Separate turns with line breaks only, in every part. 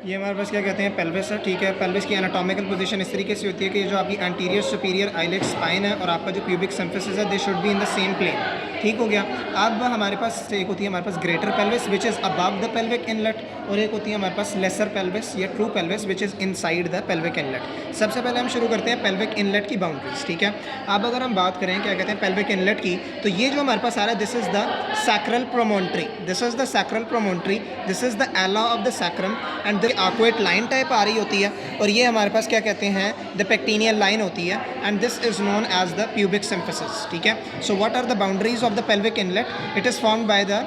ये हमारे पास क्या कहते हैं, पेल्विस है। ठीक है, पेल्विस की एनाटॉमिकल पोजीशन इस तरीके से होती है कि जो आपकी एंटीरियर सुपीरियर आइलेट स्पाइन है और आपका जो प्यूबिक सिम्फिसिस है, they should be in the same plane. ठीक हो गया। अब हमारे पास एक होती है हमारे पास greater pelvis which is above the pelvic inlet, और एक होती है हमारे पास लेसर पेल्विस या true pelvis which is inside the pelvic inlet. सबसे पहले हम शुरू करते हैं पेल्विक इनलेट की बाउंड्रीज। ठीक है, अब अगर हम बात करें क्या कहते हैं पेल्विक इनलेट की, तो ये जो हमारे पास आ रहा है, this is the sacral promontory, this is the sacral promontory, this is the ala of the sacrum and the arcuate line type आ रही होती है, और ये हमारे पास क्या कहते हैं द पेक्टिनियल लाइन होती है, and this is known as the pubic symphysis. ठीक है, so what are the boundaries of the pelvic inlet? It is formed by the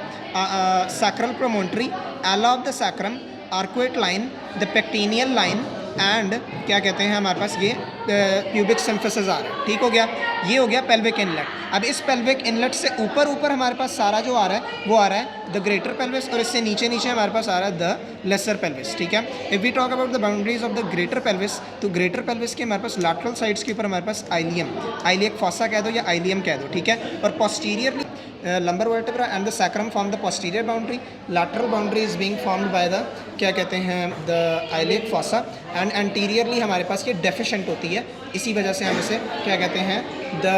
sacral promontory, ala of the sacrum, arcuate line, the pectineal line and क्या कहते हैं हमारे पास ये pubic symphysis आ रहा है। ठीक हो गया, ये हो गया पेल्विक इनलेट। अब इस पेल्विक इनलेट से ऊपर ऊपर हमारे पास सारा जो आ रहा है वो आ रहा है द ग्रेटर पेल्विस, और इससे नीचे नीचे हमारे पास आ रहा है द लेसर पेल्विस। ठीक है, if we talk about the boundaries of the greater pelvis, तो ग्रेटर पेल्विस के हमारे पास लैटरल साइड्स के ऊपर हमारे पास आइलियम, आइलियक फॉसा कह दो या आइलियम कह दो। ठीक है, और posteriorly lumbar vertebra and the sacrum form the posterior boundary, lateral boundary is being formed by the क्या कहते हैं the iliac fossa, and anteriorly हमारे पास ये deficient होती है, इसी वजह से हम इसे क्या कहते हैं the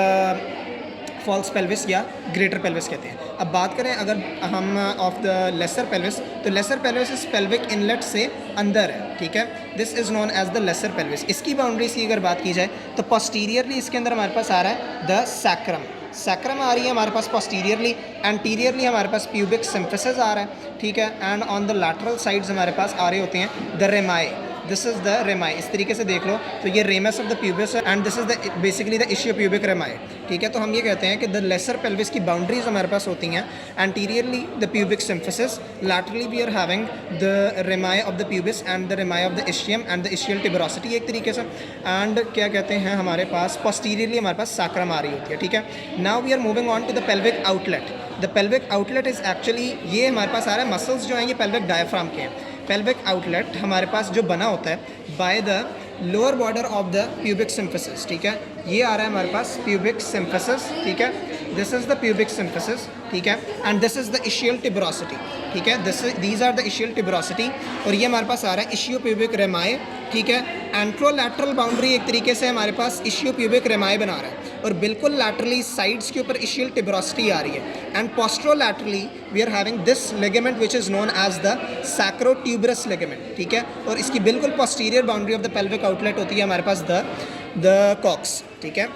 फॉल्स पेल्विस या ग्रेटर पेल्विस कहते हैं। अब बात करें अगर हम ऑफ द लेसर पेल्विस, तो लेसर पेल्विस इस पेल्विक इनलेट से अंदर है। ठीक है, this is known as the lesser pelvis. इसकी बाउंड्रीज की अगर बात की जाए तो पोस्टीरियरली इसके अंदर हमारे पास आ रहा है द सैक्रम, सैक्रम आ रही है हमारे पास पोस्टीरियरली, एंटीरियरली हमारे पास प्यूबिक सिम्फिसिस आ रहा है। ठीक है, and on the lateral sides हमारे पास आ रहे होते हैं the rami, this is the rami. इस तरीके से देख लो तो ये ramus of the pubis and this is the basically the ischio pubic rami. ठीक है, तो हम ये कहते हैं कि द लेसर पेल्विस की बाउंड्रीज हमारे पास होती हैं anteriorly the pubic symphysis, laterally we are having the rami of the pubis and the rami of the ischium and the ischial tuberosity एक तरीके से, एंड क्या कहते हैं हमारे पास पोस्टीरियरली हमारे पास सैक्रम आ रही होती है। ठीक है, now we are moving on to the pelvic outlet. The pelvic outlet is actually ये हमारे पास आ रहा है, मसल्स जो हैं ये पेल्विक डायफ्राम के हैं। पेल्विक आउटलेट हमारे पास जो बना होता है by the lower border of the pubic symphysis. ठीक है, ये आ रहा है हमारे पास प्यूबिक सिम्फिसिस। ठीक है, this is the pubic symphysis. ठीक है, and this is the ischial tuberosity. ठीक है, these are the ischial tuberosity, और ये हमारे पास आ रहा है इशियो प्यूबिक रेमाई। ठीक है, एंट्रोलैटरल बाउंड्री एक तरीके से हमारे पास इशियो प्यूबिक रेमाई बना रहा है, और बिल्कुल लैटरली साइड्स के ऊपर इशियल टिबरोसिटी आ रही है, and posterolaterally we are having this ligament which is known as the sacrotuberous ligament. ठीक है, और इसकी बिल्कुल posterior boundary of the pelvic outlet होती है हमारे पास द कॉक्स। ठीक है,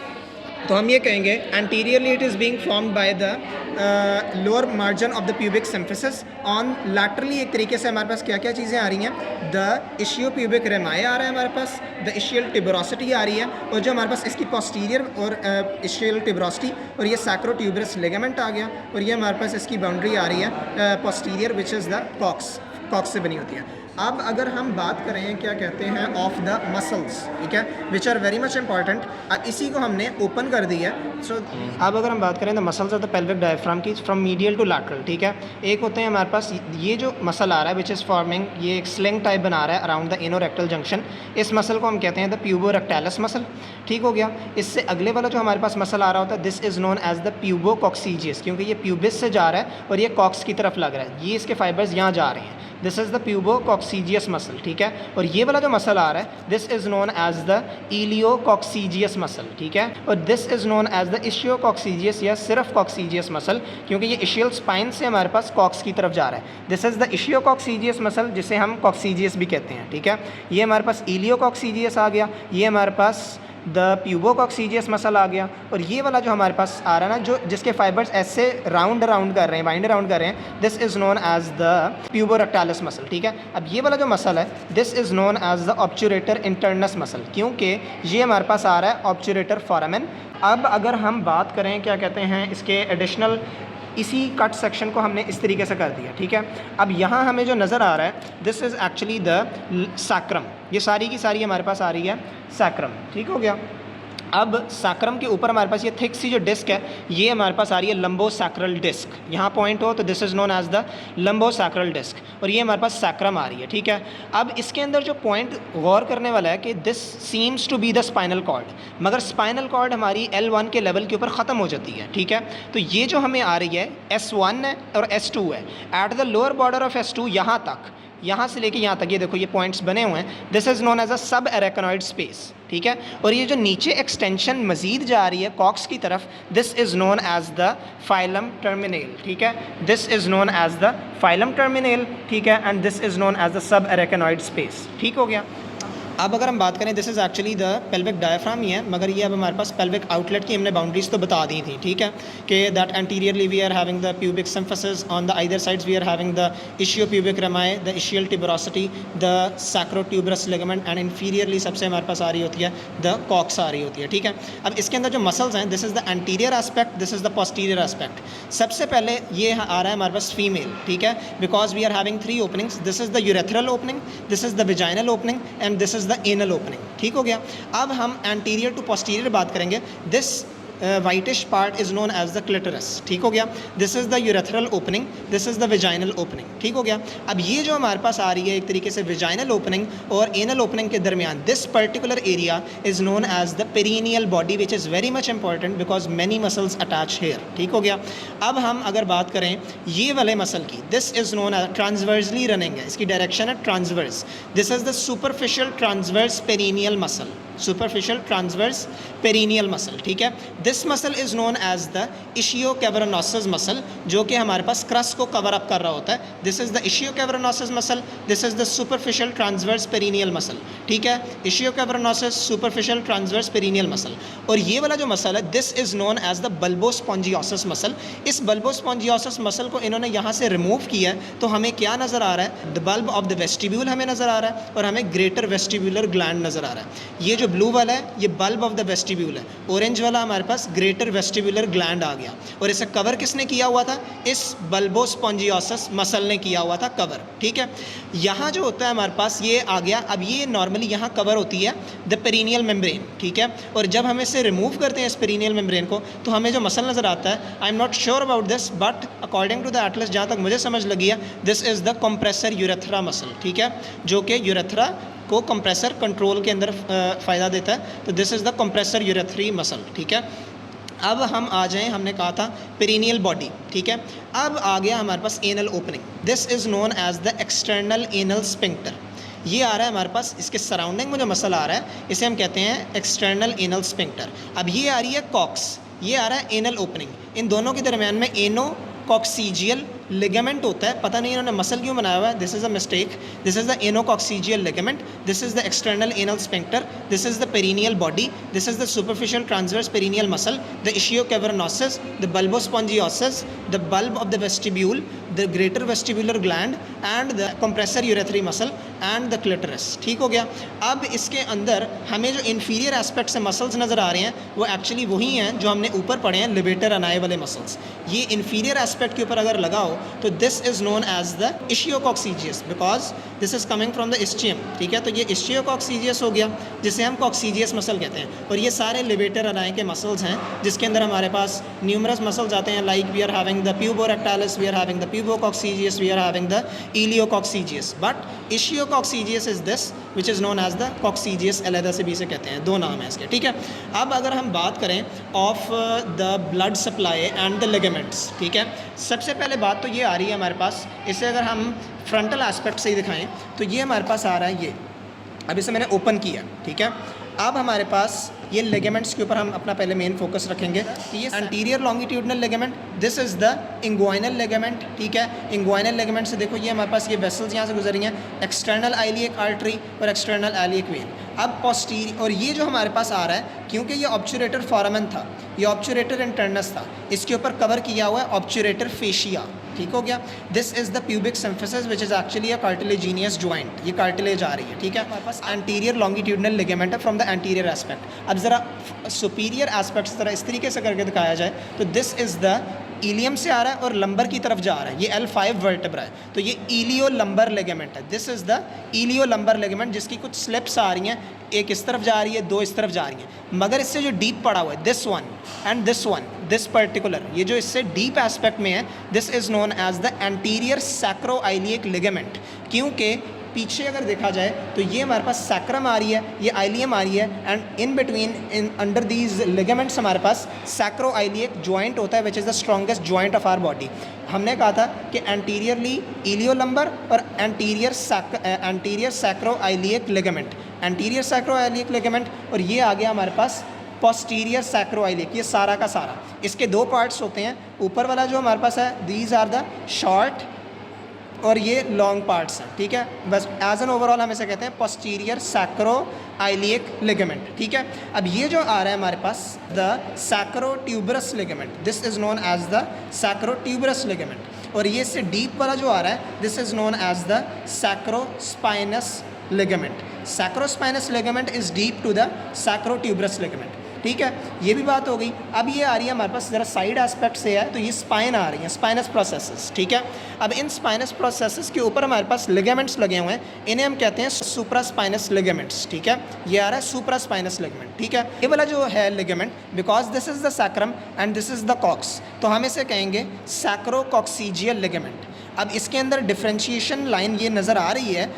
तो हम ये कहेंगे anteriorly it is being formed by the lower margin of the pubic symphysis, on laterally एक तरीके से हमारे पास क्या क्या चीज़ें आ रही हैं, द इशियो प्यूबिक रेमाई आ रहा है हमारे पास, द इशियल टिबरोसिटी आ रही है, और जो हमारे पास इसकी पोस्टीरियर और इशियल टिबरोसिटी और ये सैक्रोट्यूबरस लिगामेंट आ गया, और ये हमारे पास इसकी बाउंड्री आ रही है posterior which is the coccyx से बनी होती है। अब अगर हम बात करें क्या कहते हैं ऑफ द मसल्स, ठीक है, which are very much important, इसी को हमने ओपन कर दिया है। सो अब अगर हम बात करें the muscles of the pelvic diaphragm की फ्रॉम मीडियल टू लैटरल। ठीक है, एक होते हैं हमारे पास ये जो मसल आ रहा है विच इज़ फॉर्मिंग, ये एक स्लिंग टाइप बना रहा है अराउंड द इनोरेक्टल जंक्शन, इस मसल को हम कहते हैं द प्यूबोरेक्टालिस मसल। ठीक हो गया, इससे अगले वाला जो हमारे पास मसल आ रहा होता है this is known as the pubococcygeus, क्योंकि ये प्यूबिस से जा रहा है और ये कॉक्स की तरफ लग रहा है, ये इसके फाइबर्स यहाँ जा रहे हैं, दिस इज़ द प्यूबोकॉक्सीजियस मसल। ठीक है, और ये वाला जो मसल आ रहा है this is known as the iliococcygeus muscle. ठीक है, और this is known as the ischiococcygeus या सिर्फ कॉक्सीजियस मसल, क्योंकि ये इशियल स्पाइन से हमारे पास कॉक्स की तरफ जा रहा है। दिस इज़ द इशियोकॉक्सीजियस मसल, जिसे हम कॉक्सीजियस भी कहते हैं। ठीक है, ये हमारे पास इलियोकॉक्सीजियस आ गया, ये हमारे पास द प्यूबोकॉक्सीजियस मसल आ गया, और ये वाला जो हमारे पास आ रहा है ना, जो जिसके फाइबर्स ऐसे राउंड कर रहे हैं, वाइंड अराउंड कर रहे हैं, this is known as the puborectalis muscle. ठीक है, अब ये वाला जो मसल है this is known as the obturator internus muscle, क्योंकि ये हमारे पास आ रहा है ऑब्चुरेटर फोरामेन। अब अगर हम बात करें क्या कहते हैं इसके एडिशनल, इसी कट सेक्शन को हमने इस तरीके से कर दिया। ठीक है, अब यहाँ हमें जो नज़र आ रहा है this is actually the sacrum, ये सारी की सारी हमारे पास आ रही है सैक्रम। ठीक हो गया, अब सैक्रम के ऊपर हमारे पास ये थिक सी जो डिस्क है ये हमारे पास आ रही है लंबो सैक्रल डिस्क, यहाँ पॉइंट हो तो this is known as the lumbosacral disc, और ये हमारे पास सैक्रम आ रही है। ठीक है, अब इसके अंदर जो पॉइंट गौर करने वाला है कि this seems to be the spinal cord, मगर स्पाइनल कॉर्ड हमारी L1 के लेवल के ऊपर ख़त्म हो जाती है। ठीक है, तो ये जो हमें आ रही है S1 है और S2 है, at the lower border of S2 यहाँ तक यहाँ से लेके यहाँ तक, ये देखो ये पॉइंट्स बने हुए हैं, this is known as a subarachnoid space, ठीक है। और ये जो नीचे एक्सटेंशन मज़ीद जा रही है कॉक्स की तरफ, this is known as the filum terminale, ठीक है, this is known as the filum terminale, ठीक है, and this is known as the subarachnoid space, ठीक हो गया। अब अगर हम बात करें, this is actually the pelvic diaphragm ही है, मगर ये अब हमारे पास पेल्विक आउटलेट की हमने बाउंड्रीज तो बता दी थी, ठीक है, कि that anteriorly we are having the pubic symphysis, on the either sides we are having the ischio pubic rami, the ischial tuberosity, the sacrotuberous ligament, and inferiorly सबसे हमारे पास आ रही होती है द कॉक्स आ रही होती है, ठीक है। अब इसके अंदर जो मसल्स हैं, this is the anterior aspect, this is the posterior aspect. सबसे पहले ये आ रहा है हमारे पास फीमेल, ठीक है, because we are having 3 openings, this is the urethral opening, this is the vaginal opening, and this is the anal opening, ठीक हो गया। अब हम एंटीरियर टू पोस्टीरियर बात करेंगे, this whitish part is known as the clitoris, ठीक हो गया। This is the urethral opening, this is the vaginal opening, ठीक हो गया। अब ये जो हमारे पास आ रही है एक तरीके से विजाइनल ओपनिंग और एनल ओपनिंग के दरमियान, this particular area is known as the perineal body, which is very much important because many muscles attach here, ठीक हो गया। अब हम अगर बात करें ये वाले मसल की, this is known as transversely running है, इसकी डायरेक्शन है transverse, this is the superficial transverse perineal muscle, superficial transverse perineal muscle, ठीक है। This muscle is known as the ischiocavernosus muscle, जो कि हमारे पास क्रस्ट को कवर अप कर रहा होता है, this is the ischiocavernosus muscle, this is the superficial transverse perineal muscle, ठीक है, ischiocavernosus superficial transverse perineal muscle. और ये वाला जो मसल है, this is known as the bulbospongiosus muscle. इस बल्बोस्पॉन्जियोसिस मसल को इन्होंने यहाँ से रिमूव किया है, तो हमें क्या नज़र आ रहा है, the bulb of the vestibule हमें नज़र आ रहा है, और हमें ग्रेटर वेस्टिब्यूलर ग्लैंड नज़र आ रहा है। ये जो ब्लू वाला है ये बल्ब ऑफ द वेस्टिब्यूल है, ऑरेंज वाला हमारे पास ग्रेटर वेस्टिब्यूलर ग्लैंड आ गया, और इसे कवर किसने किया हुआ था, इस बल्बोस्पॉन्जियोसिस मसल ने किया हुआ था कवर, ठीक है। यहाँ जो होता है हमारे पास ये आ गया, अब ये नॉर्मली यहाँ कवर होती है द पेरिनियल मेम्ब्रेन, ठीक है, और जब हम इसे रिमूव करते हैं इस पेरिनियल मेम्ब्रेन को, तो हमें जो मसल नज़र आता है, I am not sure about this, but according to the atlas जहाँ तक मुझे समझ लगी है, this is the compressor urethra muscle, ठीक है, जो कि यूरेथ्रा को कंप्रेसर कंट्रोल के अंदर फ़ायदा देता है, तो this is the compressor urethrae muscle, ठीक है। अब हम आ जाएं, हमने कहा था पेरिनियल बॉडी, ठीक है। अब आ गया हमारे पास anal opening, this is known as the external anal sphincter. ये आ रहा है हमारे पास, इसके सराउंडिंग में जो मसल आ रहा है इसे हम कहते हैं एक्सटर्नल एनल स्पिंक्टर। अब ये आ रही है कॉक्स, ये आ रहा है एनल ओपनिंग। इन दोनों के दरमियान में एनो कॉक्सीजियल लिगामेंट होता है, पता नहीं इन्होंने मसल क्यों बनाया हुआ है, this is a mistake, this is the anococcygeal ligament, this is the external anal sphincter, this is the perineal body, this is the superficial transverse perineal muscle, the ischiocavernosus, the bulbospongiosus, the bulb of the vestibule, the greater vestibular gland, and the compressor urethrae muscle, and the clitoris, ठीक हो गया। अब इसके अंदर हमें जो inferior aspect से muscles नज़र आ रहे हैं वो एक्चुअली वही हैं जो हमने ऊपर पढ़े हैं, लिवेटर अनाए वाले मसल्स। ये इन्फीरियर एस्पेक्ट के ऊपर अगर लगाओ तो this is known as the ischiococcygeus, because this is coming from the ischium, ठीक है। तो ये इशियोकॉक्सीजियस हो गया, जिसे हम कॉक्सीजियस मसल कहते हैं, और ये सारे लिवेटर अनाए के मसल्स हैं, जिसके अंदर हमारे पास न्यूमरस मसल्स आते हैं, like we are having the puborectalis, we are having the pubococcygeus, we are having the iliococcygeus, but ischiococcygeus is this which is known as the coccygeus, अलहदा से भी इसे कहते हैं, दो नाम है इसके, ठीक है। अब अगर हम बात करें of the blood supply and the ligaments, ठीक है, सबसे पहले बात तो ये आ रही है हमारे पास, इसे अगर हम फ्रंटल एस्पेक्ट से ही दिखाएं तो ये हमारे पास आ रहा है, ये अब इसे मैंने ओपन किया, ठीक है। अब हमारे पास ये लिगामेंट्स के ऊपर हम अपना पहले मेन फोकस रखेंगे कि ये anterior longitudinal ligament, this is the inguinal ligament, ठीक है। इंग्वाइनल लिगामेंट से देखो ये हमारे पास ये वेसल्स यहाँ से गुजर रही हैं, एक्सटर्नल आइलियक आर्टरी और एक्सटर्नल आइलियक वेन। अब पोस्टीरियर, और ये जो हमारे पास आ रहा है, क्योंकि ये ऑब्चुरेटर फोरामेन था, ये ऑब्चुरेटर इंटरनस था, इसके ऊपर कवर किया हुआ है ऑब्चुरेटर फेशिया, ठीक हो गया। This is the pubic symphysis which is actually a cartilaginous joint, ये कार्टिलेज आ रही है, ठीक है। हमारे पास एंटीरियर लॉन्गिट्यूडनल लिगामेंट है फ्रॉम द एंटीरियर एस्पेक्ट। अब ज़रा सुपीरियर एस्पेक्ट्स ज़रा इस तरीके से करके दिखाया जाए तो दिस इज़ द इलियम से आ रहा है और लंबर की तरफ जा रहा है, ये L5 वर्टेब्रा है, तो ये इलियो लंबर लिगामेंट है, this is the ilio lumbar ligament, जिसकी कुछ स्लिप्स आ रही हैं, एक इस तरफ जा रही है, दो इस तरफ जा रही हैं, मगर इससे जो डीप पड़ा हुआ है, this one and this one, this particular, ये जो इससे डीप एस्पेक्ट में है, this is known as the anterior sacroiliac ligament, क्योंकि पीछे अगर देखा जाए तो ये हमारे पास सैक्रम आ रही है, ये आइलियम आ रही है, and in between in under these ligaments हमारे पास सैक्रो आइलियक जॉइंट होता है which is the strongest joint of our body. हमने कहा था कि एंटीरियरली इलियोलंबर और anterior sacroiliac ligament, anterior sacroiliac ligament, और ये आ गया हमारे पास पोस्टीरियर सैक्रो आइलियक। ये सारा का सारा, इसके दो पार्ट्स होते हैं, ऊपर वाला जो हमारे पास है दीज आर द शॉर्ट और ये लॉन्ग पार्ट्स हैं, ठीक है। बस एज एन ओवरऑल हम इसे कहते हैं पोस्टीरियर सैक्रो आइलियक लिगामेंट, ठीक है। अब ये जो आ रहा है हमारे पास the sacrotuberous ligament, this is known as the sacrotuberous ligament, और ये इससे डीप वाला जो आ रहा है this is known as the sacrospinous ligament. Sacrospinous ligament is deep to the sacrotuberous ligament, ठीक है। ये भी बात हो गई। अब ये आ रही है हमारे पास ज़रा साइड एस्पेक्ट से है, तो ये स्पाइन आ रही है, स्पाइनस प्रोसेसेस, ठीक है। अब इन स्पाइनस प्रोसेसेस के ऊपर हमारे पास लिगामेंट्स लगे हुए हैं, इन्हें हम कहते हैं सुप्रास्पाइनस लिगामेंट्स, ठीक है। ये आ रहा है सुप्रास्पाइनस लिगामेंट, ठीक है। ये वाला जो है ligament, because this is the sacrum and this is the coccyx, तो हम इसे कहेंगे सैक्रोकॉक्सीजियल लिगामेंट। अब इसके अंदर डिफ्रेंशिएशन लाइन ये नज़र आ रही है,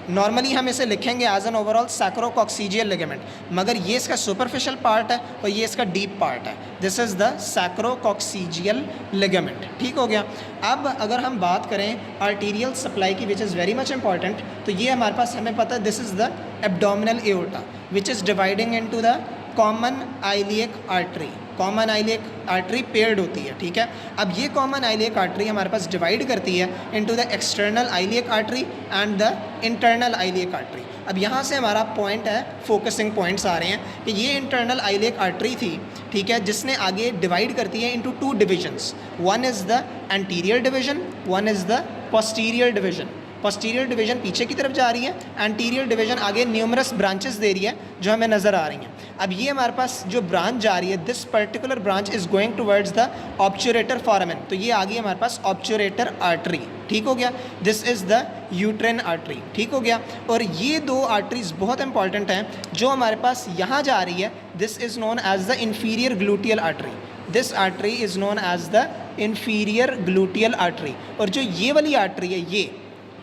नॉर्मली हम इसे लिखेंगे एज एन ओवरऑल सैक्रोकॉक्सीजियल लिगामेंट, मगर ये इसका सुपरफिशियल पार्ट है और ये इसका डीप पार्ट है, दिस इज़ द सैक्रोकॉक्सीजियल लिगामेंट, ठीक हो गया। अब अगर हम बात करें आर्टीरियल सप्लाई की विच इज़ वेरी मच इंपॉर्टेंट, तो ये हमारे पास हमें पता है this is the abdominal aorta which is dividing into the common iliac artery. Common iliac artery paired होती है, ठीक है। अब ये कॉमन आइलियक आर्टरी हमारे पास डिवाइड करती है into the external iliac artery and the internal iliac artery. अब यहाँ से हमारा पॉइंट है, फोकसिंग पॉइंट्स आ रहे हैं कि ये इंटरनल आइलियक आर्टरी थी, ठीक है, जिसने आगे डिवाइड करती है into two divisions, one is the anterior division, one is the posterior division. Posterior division पीछे की तरफ जा रही है, एंटीरियर डिवीजन आगे न्यूमरस ब्रांचेस दे रही है जो हमें नज़र आ रही हैं। अब ये हमारे पास जो ब्रांच जा रही है, this particular branch is going towards the obturator foramen, तो ये आ गई हमारे पास ऑब्चुरेटर आर्टरी, ठीक हो गया। दिस इज़ द यूट्रेन आर्टरी, ठीक हो गया। और ये दो आर्टरीज बहुत इंपॉर्टेंट हैं जो हमारे पास यहाँ जा रही है, this is known as the inferior gluteal artery, this artery is known as the inferior gluteal artery. और जो ये वाली आर्टरी है, ये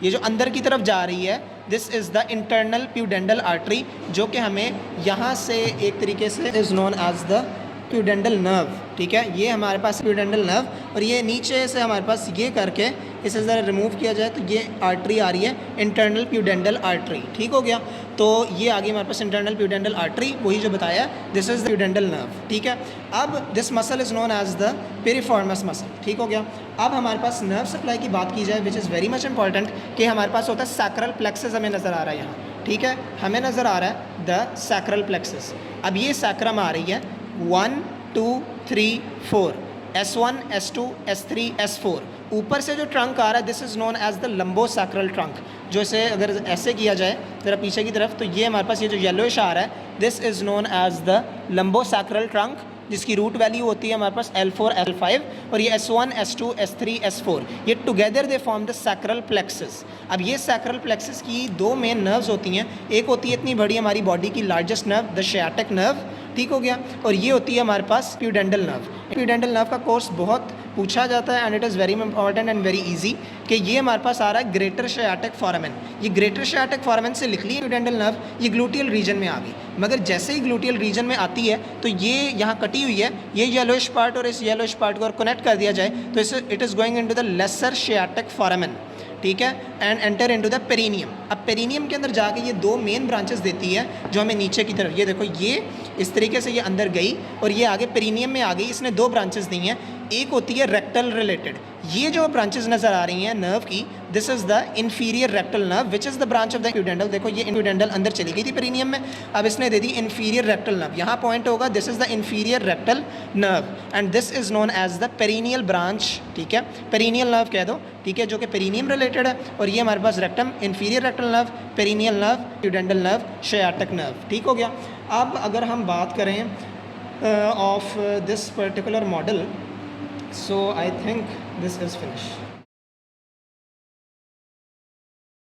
जो अंदर की तरफ जा रही है, this is the internal pudendal artery, जो कि हमें यहाँ से एक तरीके से is known as the pudendal nerve, ठीक है। ये हमारे पास प्यूडेंडल नर्व, और ये नीचे से हमारे पास ये करके इसे ज़रा रिमूव किया जाए तो ये आर्टरी आ रही है इंटरनल प्यूडेंडल आर्टरी, ठीक हो गया। तो ये आ गई हमारे पास इंटरनल प्यूडेंडल आर्टरी, वही जो बताया, this is the pudendal nerve, ठीक है। अब this muscle is known as the piriformis muscle, ठीक हो गया। अब हमारे पास नर्व सप्लाई की बात की जाए विच इज़ वेरी मच इंपॉर्टेंट, कि हमारे पास होता है सैक्रल प्लेक्सस, हमें नज़र आ रहा है यहाँ, ठीक है, हमें नज़र आ रहा है द सैक्रल प्लेक्सस। अब ये सैक्रम आ रही है 1 2 3 4, S1 S2 S3 S4, ऊपर से जो ट्रंक आ रहा है this is known as the lumbosacral trunk, जो इसे अगर ऐसे किया जाए ज़रा पीछे की तरफ, तो ये हमारे पास ये जो येलोइश आ रहा है this is known as the lumbosacral trunk, जिसकी रूट वैल्यू होती है हमारे पास L4 L5, और ये S1 S2 S3 S4, ये together they form the sacral plexus. अब ये सैक्रल प्लेक्सस की दो मेन नर्व्स होती हैं, एक होती है इतनी बड़ी हमारी बॉडी की largest nerve the sciatic nerve, ठीक हो गया, और ये होती है हमारे पास प्यूडेंडल नर्व। प्यूडेंडल नर्व का कोर्स बहुत पूछा जाता है and it is very important and very easy, कि ये हमारे पास आ रहा है ग्रेटर शियाटिक फोरामेन, ये ग्रेटर शियाटिक फोरामेन से लिख ली प्यूडेंडल नर्व, ये ग्लूटियल रीजन में आ गई, मगर जैसे ही ग्लूटियल रीजन में आती है तो ये यहाँ कटी हुई है, ये येलोइश पार्ट और इस येलोइश पार्ट को कनेक्ट कर दिया जाए तो इसे it is going into the lesser sciatic foramen, ठीक है, and enter into the perineum. अब पेरिनियम के अंदर जाके ये दो मेन ब्रांचेस देती है जो हमें नीचे की तरफ, ये देखो ये इस तरीके से ये अंदर गई और ये आगे पेरिनियम में आ गई, इसने दो ब्रांचेस दी हैं, एक होती है रेक्टल रिलेटेड, ये जो ब्रांचेस नज़र आ रही हैं नर्व की, this is the inferior rectal nerve which is the branch of the pudendal, देखो ये प्यूडेंडल अंदर चली गई थी पेरिनियम में, अब इसने दे दी इन्फीरियर रेक्टल नर्व, यहाँ पॉइंट होगा this is the inferior rectal nerve and this is known as the perineal branch, ठीक है, पेरिनियल नर्व कह दो, ठीक है, जो कि पेरिनियम रिलेटेड है, और ये हमारे पास rectum, inferior rectal nerve, perineal nerve, pudendal nerve, sciatic nerve, ठीक हो गया। अब अगर हम बात करें of this particular model, so I think this is finished.